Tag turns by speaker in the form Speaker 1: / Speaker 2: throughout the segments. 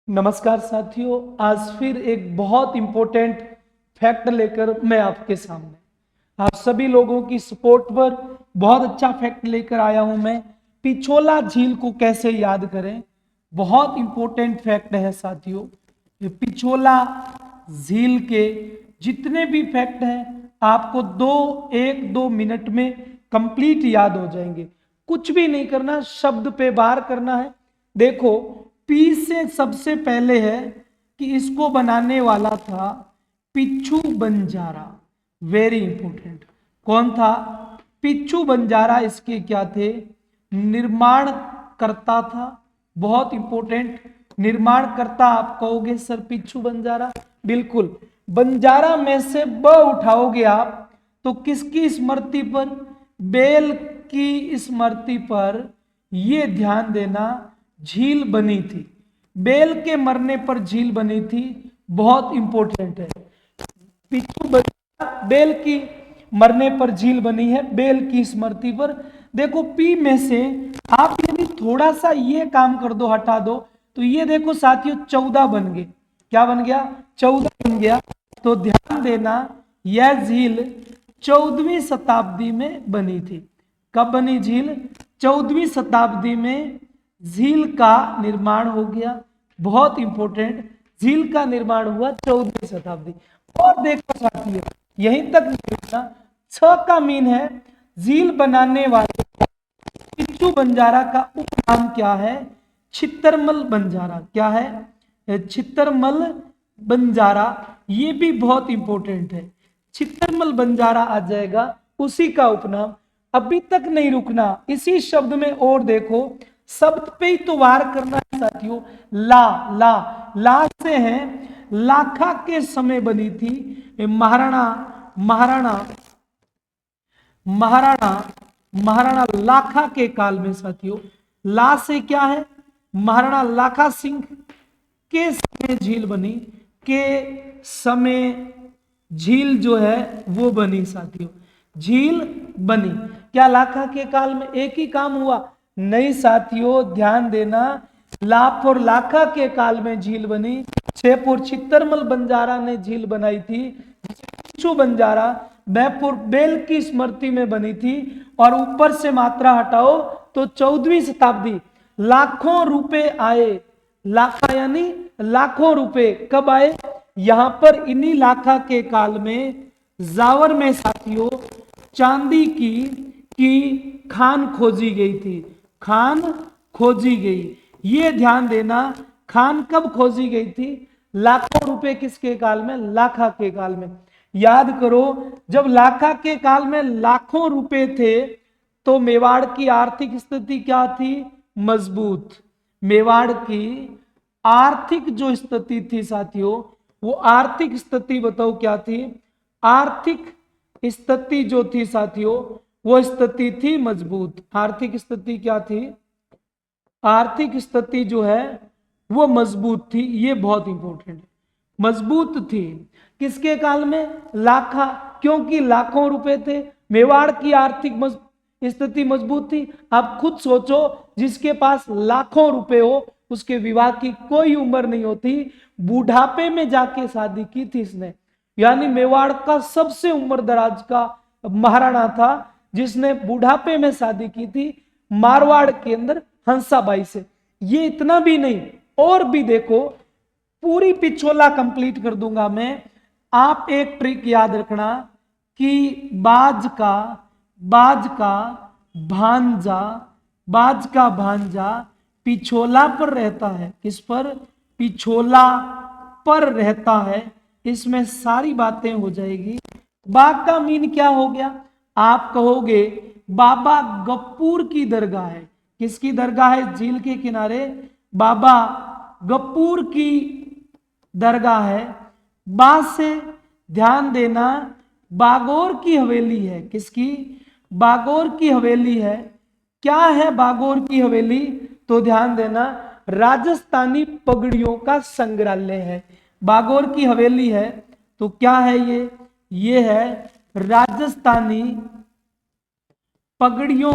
Speaker 1: नमस्कार साथियों, आज फिर एक बहुत इंपॉर्टेंट फैक्ट लेकर मैं आपके सामने आप सभी लोगों की सपोर्ट पर बहुत अच्छा फैक्ट लेकर आया हूं। मैं पिछोला झील को कैसे याद करें, बहुत इंपॉर्टेंट फैक्ट है साथियों। ये पिछोला झील के जितने भी फैक्ट हैं आपको 1-2 मिनट में कंप्लीट याद हो जाएंगे। कुछ भी नहीं करना, शब्द पे बार करना है। देखो, पी से सबसे पहले है कि इसको बनाने वाला था पिच्छू बंजारा। Very important. कौन था? पिच्छू बंजारा इसके क्या थे? निर्माण करता था। बहुत इंपॉर्टेंट। निर्माण करता आप कहोगे सर पिच्छू बंजारा, बिल्कुल। बंजारा में से ब उठाओगे आप तो किसकी स्मृति पर? बेल की स्मृति पर। ये ध्यान देना, झील बनी थी। बेल के मरने पर झील बनी थी, बहुत इंपॉर्टेंट है। पिच्छू बंजारा बेल की मरने पर झील बनी है, बेल की स्मृति पर। देखो, पी में से आप यदि थोड़ा सा ये काम कर दो, हटा दो, तो ये देखो साथियों 14 बन गए। क्या बन गया? 14 बन गया। तो ध्यान देना, यह झील 14वीं शताब्दी में बनी थी। कब बनी झील? 14वीं शताब्दी में झील का निर्माण हो गया। बहुत इंपॉर्टेंट, झील का निर्माण हुआ 14वीं शताब्दी। और देखो साथियों, यहीं तक देखना। 6 का मीन है झील बनाने वाले पिच्छू बंजारा का उपनाम क्या है? छितरमल बंजारा। क्या है? छितरमल बंजारा। ये भी बहुत इंपॉर्टेंट है। छितरमल बंजारा आ जाएगा उसी का उपनाम। अभी तक नहीं रुकना, इसी शब्द में और देखो, शब्द पे ही तो वार करना है साथियों। ला ला ला से है लाखा के समय बनी थी। महाराणा महाराणा महाराणा महाराणा लाखा के काल में साथियों। ला से क्या है? महाराणा लाखा सिंह के समय झील बनी। के समय झील जो है वो बनी साथियों। झील बनी। क्या लाखा के काल में एक ही काम हुआ? नहीं साथियों, ध्यान देना। लाफोर लाखा के काल में झील बनी। छेपुर छितरमल बंजारा ने झील बनाई थी। पिच्छू बंजारा बैपुर बेल की स्मृति में बनी थी। और ऊपर से मात्रा हटाओ तो 14वीं शताब्दी। लाखों रुपए आए। लाखा यानी लाखों रुपए कब आए? यहां पर इन्हीं लाखा के काल में जावर में साथियों चांदी की खान खोजी गई थी। खान खोजी गई। ये ध्यान देना, खान कब खोजी गई थी? लाखों रुपए किसके काल में? लाखा के काल में। याद करो, जब लाखा के काल में लाखों रुपए थे तो मेवाड़ की आर्थिक स्थिति क्या थी? मजबूत। मेवाड़ की आर्थिक जो स्थिति थी साथियों, वो आर्थिक स्थिति बताओ क्या थी? आर्थिक स्थिति जो थी साथियों, वो स्थिति थी मजबूत। आर्थिक स्थिति क्या थी? आर्थिक स्थिति जो है वो मजबूत थी। ये बहुत इंपॉर्टेंट है। मजबूत थी किसके काल में? लाखा। क्योंकि लाखों रुपए थे। मेवाड़ की आर्थिक स्थिति मजबूत थी। आप खुद सोचो, जिसके पास लाखों रुपए हो उसके विवाह की कोई उम्र नहीं होती। बुढ़ापे में जाके शादी की थी इसने। यानी मेवाड़ का सबसे उम्र दराज का महाराणा था जिसने बुढ़ापे में शादी की थी मारवाड़ के अंदर हंसाबाई से। ये इतना भी नहीं, और भी देखो। पूरी पिछोला कंप्लीट कर दूंगा मैं। आप एक ट्रिक याद रखना कि बाज का भांजा बाज का भांजा पिछोला पर रहता है। किस पर? पिछोला पर रहता है। इसमें सारी बातें हो जाएगी। बाग का मीन क्या हो गया? आप कहोगे बाबा गप्पूर की दरगाह है। किसकी दरगाह है? झील के किनारे बाबा गप्पूर की दरगाह है। बा से ध्यान देना, बागोर की हवेली है। किसकी? बागोर की हवेली है। क्या है बागोर की हवेली? तो ध्यान देना, राजस्थानी पगड़ियों का संग्रहालय है। बागोर की हवेली है तो क्या है ये? ये है राजस्थानी पगड़ियों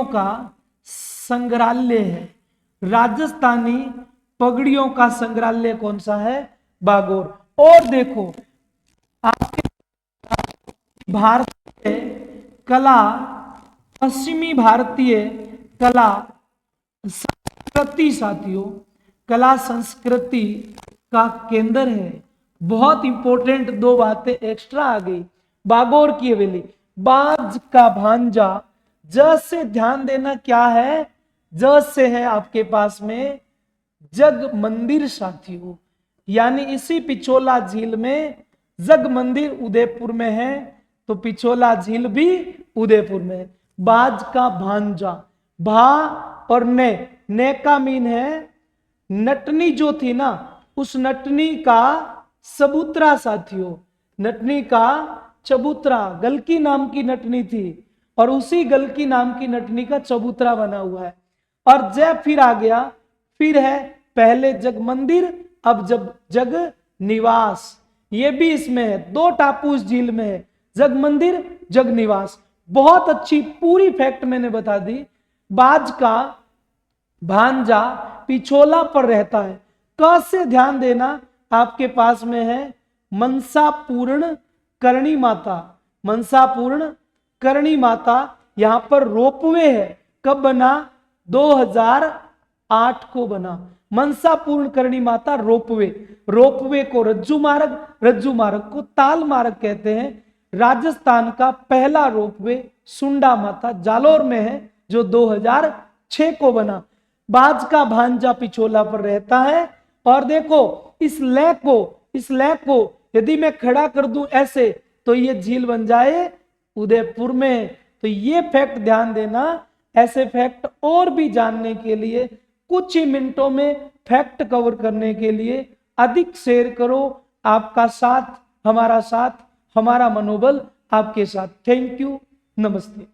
Speaker 1: का संग्रहालय है। राजस्थानी पगड़ियों का संग्रहालय कौन सा है? बागोर। और देखो आपके भारतीय कला, पश्चिमी भारतीय कला संस्कृति साथियों, कला संस्कृति का केंद्र है। बहुत इंपॉर्टेंट दो बातें एक्स्ट्रा आ गई। बागोर की हवेली, बाज का भांजा, ज से ध्यान देना क्या है? ज से है आपके पास में जग मंदिर साथियों, यानी इसी पिछोला झील में जग मंदिर उदयपुर में है, तो पिछोला झील भी उदयपुर में है। बाज का भांजा, भा और ने का मीन है नटनी जो थी ना, उस नटनी का सबूतरा साथियों, नटनी का चबूतरा, गलकी नाम की नटनी थी और उसी गलकी नाम की नटनी का चबूतरा बना हुआ है। और जय फिर आ गया, फिर है पहले जग मंदिर अब जग निवास, ये भी इसमें है। दो टापू इस झील में है, जग मंदिर जग निवास। बहुत अच्छी पूरी फैक्ट मैंने बता दी। बाज का भांजा पिछोला पर रहता है। क से ध्यान देना आपके पास में है मनसा पूर्ण करणी माता, मनसा पूर्ण करणी माता। यहां पर रोपवे है, कब बना? 2008 को बना। मनसा पूर्ण करणी माता रोपवे, रोपवे को रज्जू मार्ग, रज्जू मार्ग को ताल मार्ग कहते हैं। राजस्थान का पहला रोपवे सुंडा माता जालोर में है, जो 2006 को बना। बाज का भांजा पिछोला पर रहता है। और देखो इस लय को यदि मैं खड़ा कर दूं ऐसे, तो ये झील बन जाए उदयपुर में। तो ये फैक्ट ध्यान देना। ऐसे फैक्ट और भी जानने के लिए, कुछ ही मिनटों में फैक्ट कवर करने के लिए अधिक शेयर करो। आपका साथ, हमारा मनोबल आपके साथ। थैंक यू, नमस्ते।